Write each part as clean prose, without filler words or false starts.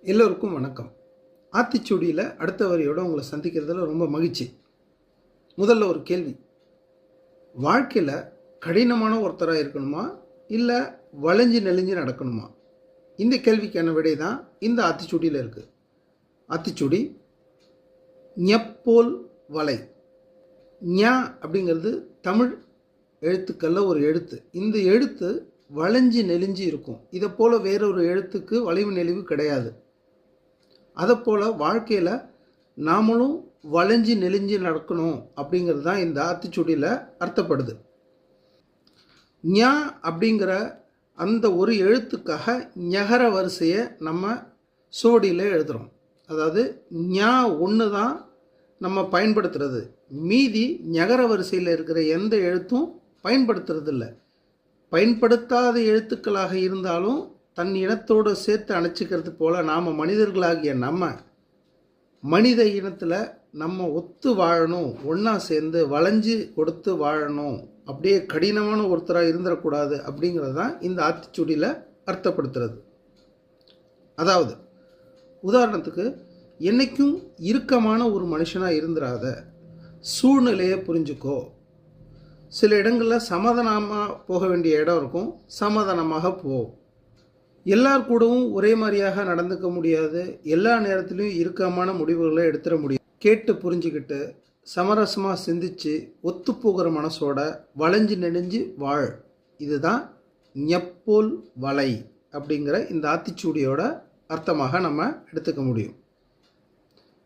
எல்லோருக்கும் வணக்கம். ஆத்திச்சூடியில் அடுத்த வரியோட உங்களை சந்திக்கிறதுல ரொம்ப மகிழ்ச்சி. முதல்ல ஒரு கேள்வி, வாழ்க்கையில் கடினமான ஒருத்தராக இருக்கணுமா இல்லை வளைஞ்சு நெளிஞ்சு நடக்கணுமா? இந்த கேள்விக்கான விடை தான் இந்த ஆத்திச்சூடியில் இருக்குது. ஆத்திச்சூடி ஞப்போல் வலை. ஞ அப்படிங்கிறது தமிழ் எழுத்துக்களில் ஒரு எழுத்து. இந்த எழுத்து வளைஞ்சு நெளிஞ்சு இருக்கும். இதை போல் வேறொரு எழுத்துக்கு வளைவு நெளிவு கிடையாது. அதைப்போல் வாழ்க்கையில் நாமளும் வளைஞ்சு நெளிஞ்சு நடக்கணும் அப்படிங்கிறது தான் இந்த ஆத்திச்சூடியில் அர்த்தப்படுது. ஞ அப்படிங்கிற அந்த ஒரு எழுத்துக்காக ஞகர வரிசையை நம்ம சுவடியில் எழுதுகிறோம். அதாவது ஞ ஒன்று தான் நம்ம பயன்படுத்துகிறது, மீதி ஞகர வரிசையில் இருக்கிற எந்த எழுத்தும் பயன்படுத்துறதில்லை. பயன்படுத்தாத எழுத்துக்களாக இருந்தாலும் தன் இனத்தோடு சேர்த்து அணைச்சிக்கிறது போல் நாம் மனிதர்களாகிய நம்ம மனித இனத்தில் நம்ம ஒத்து வாழணும், ஒன்றா சேர்ந்து வளைஞ்சு கொடுத்து வாழணும், அப்படியே கடினமான ஒருத்தராக இருந்துடக்கூடாது அப்படிங்கிறது தான் இந்த ஆத்திச்சூடியில் அர்த்தப்படுத்துறது. அதாவது உதாரணத்துக்கு, என்றைக்கும் இறுக்கமான ஒரு மனுஷனாக இருந்துடாத, சூழ்நிலையை புரிஞ்சுக்கோ. சில இடங்களில் சமாதானமாக போக வேண்டிய இடம் இருக்கும், சமாதானமாக போ. எல்லார் கூடவும் ஒரே மாதிரியாக நடந்துக்க முடியாது, எல்லா நேரத்திலையும் இறுக்கமான முடிவுகளை எடுத்துட முடியும். கேட்டு புரிஞ்சுக்கிட்டு சமரசமாக சிந்திச்சு ஒத்துப்போகிற மனசோட வளைஞ்சு நெளிஞ்சு வாழ். இதுதான் ஞப்போல் வலை அப்படிங்கிற இந்த ஆத்திச்சூடியோட அர்த்தமாக நம்ம எடுத்துக்க முடியும்.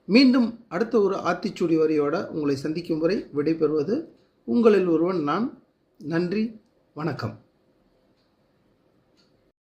மீண்டும் அடுத்த ஒரு ஆத்திச்சூடி வரியோட உங்களை சந்திக்கும் வரை விடைபெறுவது உங்களில் ஒருவன் நான். நன்றி, வணக்கம்.